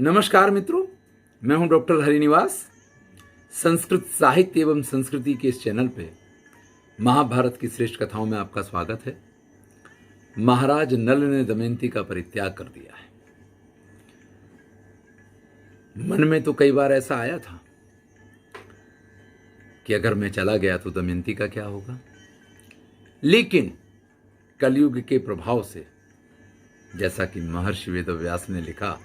नमस्कार मित्रों, मैं हूं डॉक्टर हरिनिवास। संस्कृत साहित्य एवं संस्कृति के इस चैनल पे महाभारत की श्रेष्ठ कथाओं में आपका स्वागत है। महाराज नल ने दमयंती का परित्याग कर दिया है। मन में तो कई बार ऐसा आया था कि अगर मैं चला गया तो दमयंती का क्या होगा, लेकिन कलयुग के प्रभाव से, जैसा कि महर्षि वेदव्यास ने लिखा,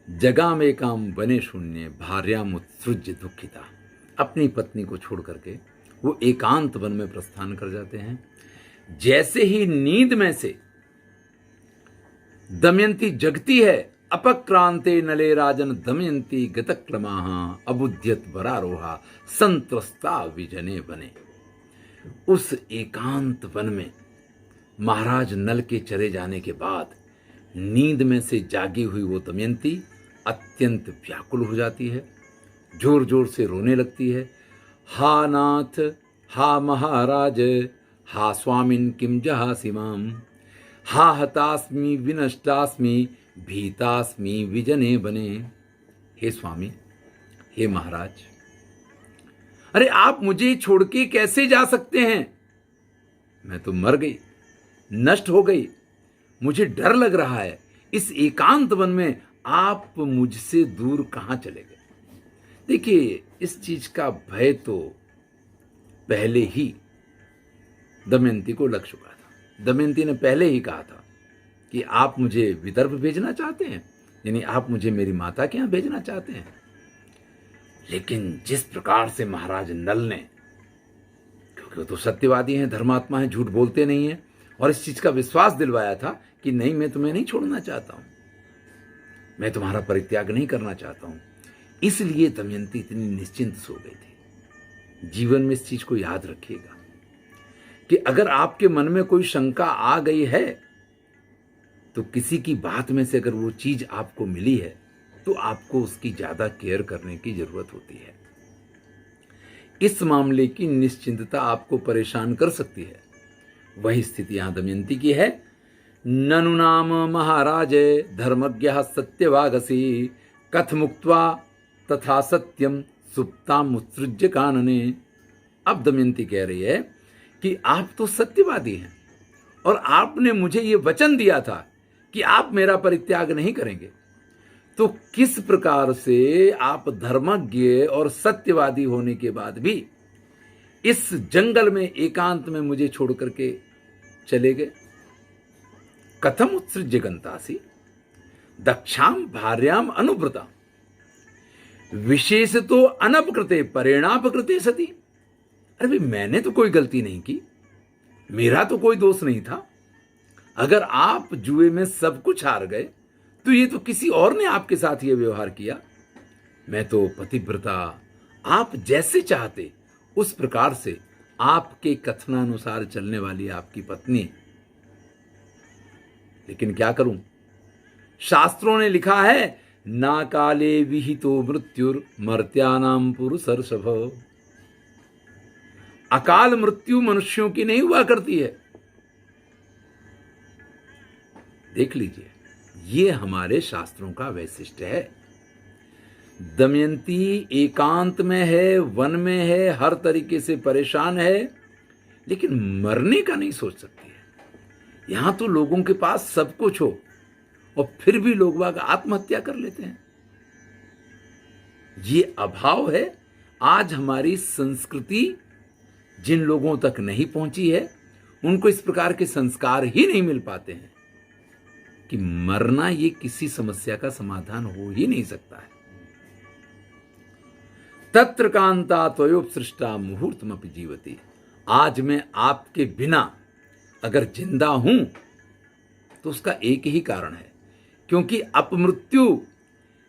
जगा में काम बने शून्य भार्याम उत्सृज्य दुखिता, अपनी पत्नी को छोड़ करके वो एकांत वन में प्रस्थान कर जाते हैं। जैसे ही नींद में से दमयंती जगती है, अपक्रांते नले राजन दमयंती गतक्लमाहा अबुध्यत वरारोहा संत्रस्ता विजने बने। उस एकांत वन में महाराज नल के चले जाने के बाद नींद में से जागी हुई वो दमयंती अत्यंत व्याकुल हो जाती है, जोर जोर से रोने लगती है। हा नाथ, हा महाराज, हा स्वामिन किम जहासि माम, हा हतास्मि विनष्टास्मि भीतास्मि विजने बने। हे स्वामी, हे महाराज, अरे आप मुझे छोड़ के कैसे जा सकते हैं? मैं तो मर गई, नष्ट हो गई, मुझे डर लग रहा है। इस एकांत वन में आप मुझसे दूर कहां चले गए? देखिए, इस चीज का भय तो पहले ही दमयंती को लग चुका था। दमयंती ने पहले ही कहा था कि आप मुझे विदर्भ भेजना चाहते हैं, यानी आप मुझे मेरी माता के यहां भेजना चाहते हैं। लेकिन जिस प्रकार से महाराज नल ने, क्योंकि वो तो सत्यवादी हैं, धर्मात्मा हैं, झूठ बोलते नहीं हैं, और इस चीज का विश्वास दिलवाया था कि नहीं, मैं तुम्हें नहीं छोड़ना चाहता हूं, मैं तुम्हारा परित्याग नहीं करना चाहता हूं। इसलिए दमयंती इतनी निश्चिंत सो गई थी। जीवन में इस चीज को याद रखिएगा कि अगर आपके मन में कोई शंका आ गई है, तो किसी की बात में से अगर वो चीज आपको मिली है, तो आपको उसकी ज्यादा केयर करने की जरूरत होती है। इस मामले की निश्चिंतता आपको परेशान कर सकती है। वही स्थिति यहां दमयंती की है। ननु नाम महाराज धर्मज्ञ सत्यवागसी कथमुक्त्वा तथा सत्यम सुप्ताम उत्सृज्य कानने। अब दमयंती कह रही है कि आप तो सत्यवादी हैं और आपने मुझे ये वचन दिया था कि आप मेरा परित्याग नहीं करेंगे, तो किस प्रकार से आप धर्मज्ञ और सत्यवादी होने के बाद भी इस जंगल में एकांत में मुझे छोड़ करके चले गए? कथम उत्सृज्य गंतासी दक्षाम भार्याम अनुव्रता विशेष तो अनपकृते परिणापकृते सती। अरे भाई, मैंने तो कोई गलती नहीं की, मेरा तो कोई दोष नहीं था। अगर आप जुए में सब कुछ हार गए, तो ये तो किसी और ने आपके साथ ये व्यवहार किया। मैं तो पतिव्रता, आप जैसे चाहते उस प्रकार से आपके कथनानुसार चलने वाली आपकी पत्नी। लेकिन क्या करूं, शास्त्रों ने लिखा है, ना काले विहितो मृत्युर मर्त्यानाम पुरुषर्षभ। अकाल मृत्यु मनुष्यों की नहीं हुआ करती है। देख लीजिए, ये हमारे शास्त्रों का वैशिष्ट्य है। दमयंती एकांत में है, वन में है, हर तरीके से परेशान है, लेकिन मरने का नहीं सोच सकती है। यहां तो लोगों के पास सब कुछ हो और फिर भी लोग बाग आत्महत्या कर लेते हैं। ये अभाव है। आज हमारी संस्कृति जिन लोगों तक नहीं पहुंची है, उनको इस प्रकार के संस्कार ही नहीं मिल पाते हैं कि मरना ये किसी समस्या का समाधान हो ही नहीं सकता है। तत्र कांता त्वयोपसृष्टा मुहूर्तमपि जीवति। आज मैं आपके बिना अगर जिंदा हूं तो उसका एक ही कारण है, क्योंकि अपमृत्यु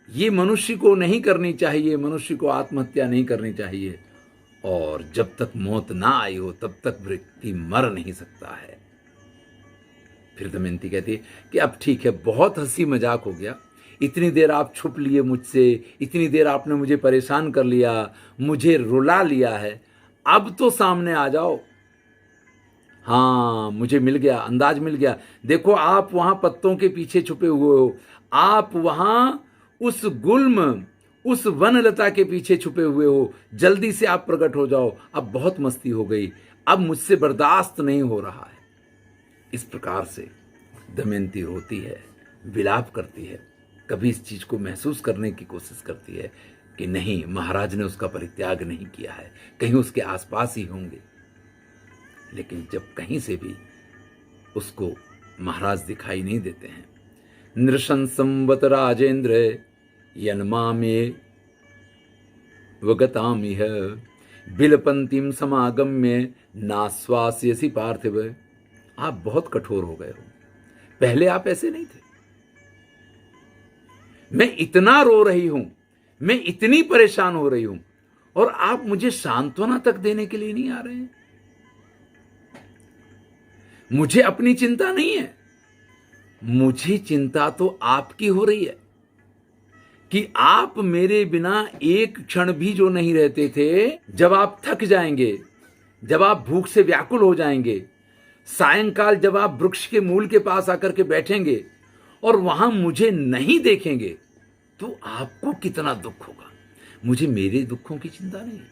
ये मनुष्य को नहीं करनी चाहिए, मनुष्य को आत्महत्या नहीं करनी चाहिए, और जब तक मौत ना आई हो तब तक व्यक्ति मर नहीं सकता है। फिर दमयंती कहती है कि अब ठीक है, बहुत हंसी मजाक हो गया, इतनी देर आप छुप लिए मुझसे, इतनी देर आपने मुझे परेशान कर लिया, मुझे रुला लिया है, अब तो सामने आ जाओ। हाँ, मुझे मिल गया, अंदाज मिल गया। देखो, आप वहां पत्तों के पीछे छुपे हुए हो, आप वहां उस गुल्म, उस वनलता के पीछे छुपे हुए हो, जल्दी से आप प्रकट हो जाओ, अब बहुत मस्ती हो गई, अब मुझसे बर्दाश्त नहीं हो रहा है। इस प्रकार से दमयंती रोती है, विलाप करती है, कभी इस चीज को महसूस करने की कोशिश करती है कि नहीं, महाराज ने उसका परित्याग नहीं किया है, कहीं उसके आसपास ही होंगे। लेकिन जब कहीं से भी उसको महाराज दिखाई नहीं देते हैं, नृशंसंवत राजेंद्र यन्मामे वगतामिह बिलपंतिम समागम्य नाश्वास्यसि पार्थिव। आप बहुत कठोर हो गए हो, पहले आप ऐसे नहीं थे। मैं इतना रो रही हूं, मैं इतनी परेशान हो रही हूं, और आप मुझे सांत्वना तक देने के लिए नहीं आ रहे हैं। मुझे अपनी चिंता नहीं है, मुझे चिंता तो आपकी हो रही है कि आप मेरे बिना एक क्षण भी जो नहीं रहते थे, जब आप थक जाएंगे, जब आप भूख से व्याकुल हो जाएंगे, सायंकाल जब आप वृक्ष के मूल के पास आकर के बैठेंगे और वहां मुझे नहीं देखेंगे, तो आपको कितना दुख होगा। मुझे मेरे दुखों की चिंता नहीं है,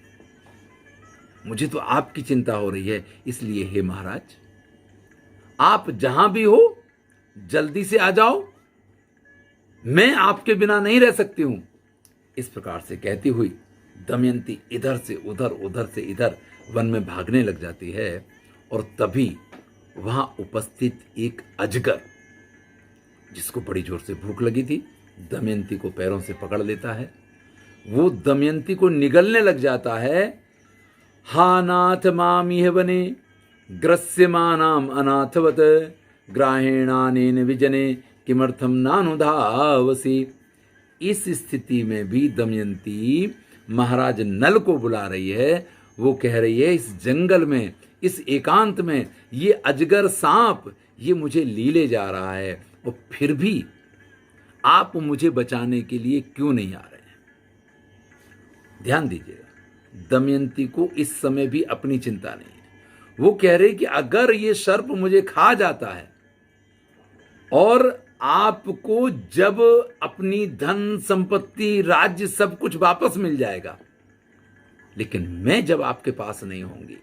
मुझे तो आपकी चिंता हो रही है। इसलिए हे महाराज, आप जहां भी हो जल्दी से आ जाओ, मैं आपके बिना नहीं रह सकती हूं। इस प्रकार से कहती हुई दमयंती इधर से उधर, उधर से इधर वन में भागने लग जाती है। और तभी वहां उपस्थित एक अजगर, जिसको बड़ी जोर से भूख लगी थी, दमयंती को पैरों से पकड़ लेता है। वो दमयंती को निगलने लग जाता है। हा नाथ मामिह वने ग्रस्यमानाम अनाथवत ग्राहेणानेन विजने किमर्थम नानुधावसी। इस स्थिति में भी दमयंती महाराज नल को बुला रही है। वो कह रही है, इस जंगल में, इस एकांत में ये अजगर सांप ये मुझे लीले जा रहा है, और फिर भी आप मुझे बचाने के लिए क्यों नहीं आ रहे हैं। ध्यान दीजिएगा, दमयंती को इस समय भी अपनी चिंता नहीं है। वो कह रहे कि अगर ये सर्प मुझे खा जाता है और आपको जब अपनी धन संपत्ति राज्य सब कुछ वापस मिल जाएगा, लेकिन मैं जब आपके पास नहीं होंगी,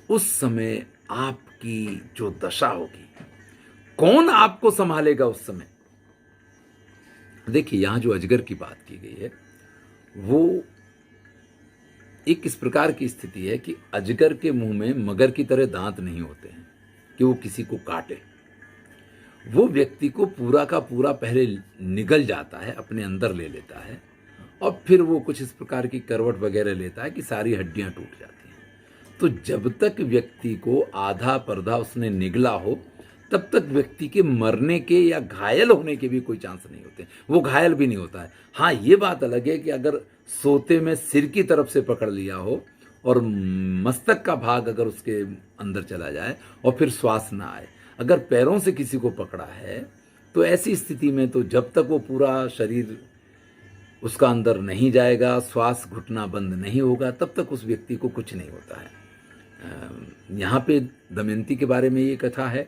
उस समय आपकी जो दशा होगी, कौन आपको संभालेगा उस समय। देखिए, यहां जो अजगर की बात की गई है, वो एक इस प्रकार की स्थिति है कि अजगर के मुंह में मगर की तरह दांत नहीं होते हैं कि वो किसी को काटे। वो व्यक्ति को पूरा का पूरा पहले निगल जाता है, अपने अंदर ले लेता है, और फिर वो कुछ इस प्रकार की करवट वगैरह लेता है कि सारी हड्डियां टूट जाती हैं। तो जब तक व्यक्ति को आधा पर्दा उसने निगला हो, तब तक व्यक्ति के मरने के या घायल होने के भी कोई चांस नहीं होते। वो घायल भी नहीं होता है। हाँ, ये बात अलग है कि अगर सोते में सिर की तरफ से पकड़ लिया हो और मस्तक का भाग अगर उसके अंदर चला जाए और फिर श्वास ना आए, अगर पैरों से किसी को पकड़ा है, तो ऐसी स्थिति में तो जब तक वो पूरा शरीर उसका अंदर नहीं जाएगा, श्वास घुटना बंद नहीं होगा, तब तक उस व्यक्ति को कुछ नहीं होता है। यहाँ पे दमयंती के बारे में ये कथा है।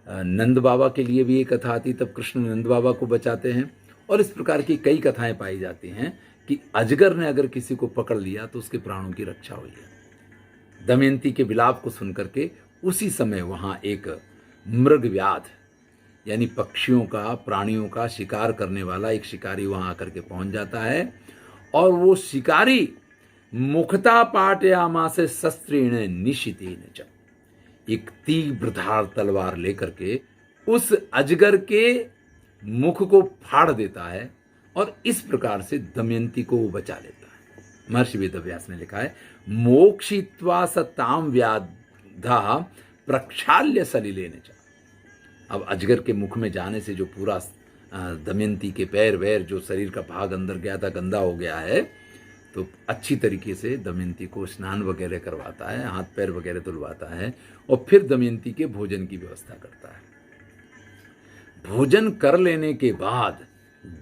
नंद बाबा के लिए भी ये कथा आती, तब कृष्ण नंद बाबा को बचाते हैं। और इस प्रकार की कई कथाएं पाई जाती हैं कि अजगर ने अगर किसी को पकड़ लिया तो उसके प्राणों की रक्षा हुई है। दमयंती के विलाप को सुनकर के उसी समय वहां एक मृग व्याध, यानी पक्षियों का, प्राणियों का शिकार करने वाला एक शिकारी वहां आकर के पहुंच जाता है। और वो शिकारी मुखता पाटयामास शस्त्रेण निशितेन च, एक तीव्र धार तलवार लेकर के उस अजगर के मुख को फाड़ देता है, और इस प्रकार से दमयंती को वो बचा लेता है। महर्षि वेदव्यास ने लिखा है, मोक्षित्वा सताम व्याधा प्रक्षाल्य सलिलेन च। अब अजगर के मुख में जाने से जो पूरा दमयंती के पैर वैर, जो शरीर का भाग अंदर गया था, गंदा हो गया है, तो अच्छी तरीके से दमयंती को स्नान वगैरह करवाता है, हाथ पैर वगैरह धुलवाता है, और फिर दमयंती के भोजन की व्यवस्था करता है। भोजन कर लेने के बाद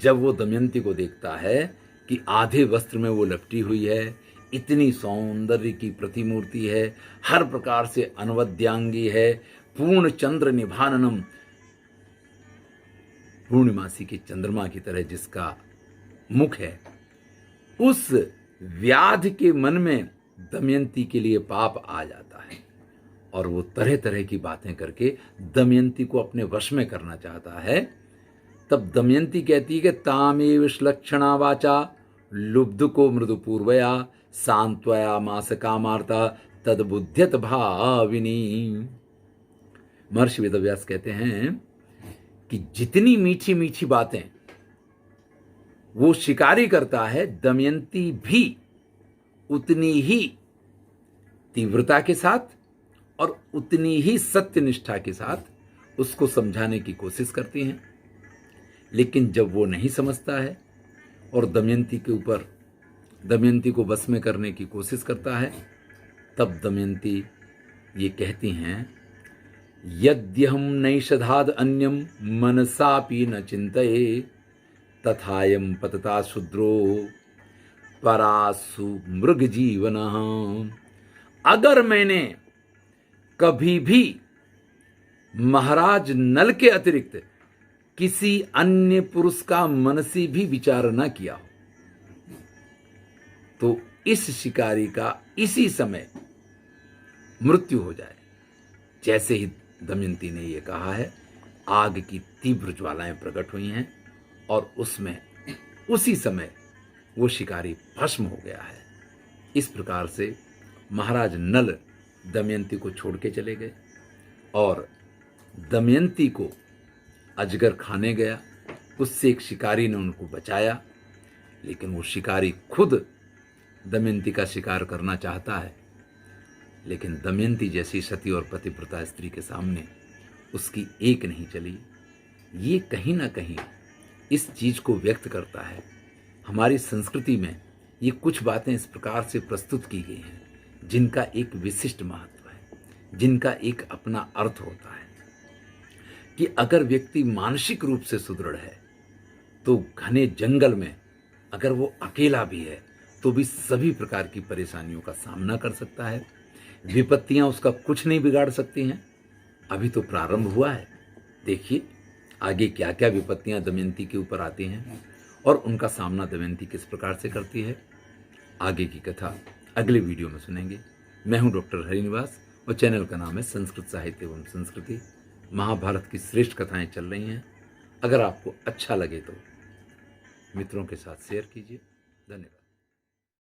जब वो दमयंती को देखता है कि आधे वस्त्र में वो लपटी हुई है, इतनी सौंदर्य की प्रतिमूर्ति है, हर प्रकार से अनवद्यांगी है, पूर्ण चंद्र निभाननम, पूर्णिमासी के चंद्रमा की तरह जिसका मुख है, उस व्याध के मन में दमयंती के लिए पाप आ जाता है और वो तरह तरह की बातें करके दमयंती को अपने वश में करना चाहता है। तब दमयंती कहती है कि तामेव श्लक्षणा वाचा लुब्ध को मृदुपूर्वया सांत्वया मास कामार्ता तदबुद्ध्यत भाविनी। महर्षि वेदव्यास कहते हैं कि जितनी मीठी मीठी बातें वो शिकारी करता है, दमयंती भी उतनी ही तीव्रता के साथ और उतनी ही सत्यनिष्ठा के साथ उसको समझाने की कोशिश करती हैं। लेकिन जब वो नहीं समझता है और दमयंती को बस में करने की कोशिश करता है, तब दमयंती ये कहती हैं, यद्यहम नैषधाद अन्यम मनसापि न चिंतये तथायम पतता शूद्रो परासु मृग जीवन। अगर मैंने कभी भी महाराज नल के अतिरिक्त किसी अन्य पुरुष का मनसी भी विचार न किया हो, तो इस शिकारी का इसी समय मृत्यु हो जाए। जैसे ही दमयंती ने यह कहा है, आग की तीव्र ज्वालाएं प्रकट हुई हैं और उसमें उसी समय वो शिकारी भस्म हो गया है। इस प्रकार से महाराज नल दमयंती को छोड़ के चले गए और दमयंती को अजगर खाने गया। उससे एक शिकारी ने उनको बचाया, लेकिन वो शिकारी खुद दमयंती का शिकार करना चाहता है, लेकिन दमयंती जैसी सती और पतिव्रता स्त्री के सामने उसकी एक नहीं चली। ये कहीं ना कहीं इस चीज को व्यक्त करता है। हमारी संस्कृति में ये कुछ बातें इस प्रकार से प्रस्तुत की गई हैं जिनका एक विशिष्ट महत्व है, जिनका एक अपना अर्थ होता है कि अगर व्यक्ति मानसिक रूप से सुदृढ़ है तो घने जंगल में अगर वो अकेला भी है तो भी सभी प्रकार की परेशानियों का सामना कर सकता है। विपत्तियां उसका कुछ नहीं बिगाड़ सकती हैं। अभी तो प्रारंभ हुआ है, देखिए आगे क्या क्या विपत्तियां दमयंती के ऊपर आती हैं और उनका सामना दमयंती किस प्रकार से करती है। आगे की कथा अगले वीडियो में सुनेंगे। मैं हूं डॉक्टर हरिनिवास और चैनल का नाम है संस्कृत साहित्य एवं संस्कृति। महाभारत की श्रेष्ठ कथाएं चल रही हैं। अगर आपको अच्छा लगे तो मित्रों के साथ शेयर कीजिए। धन्यवाद।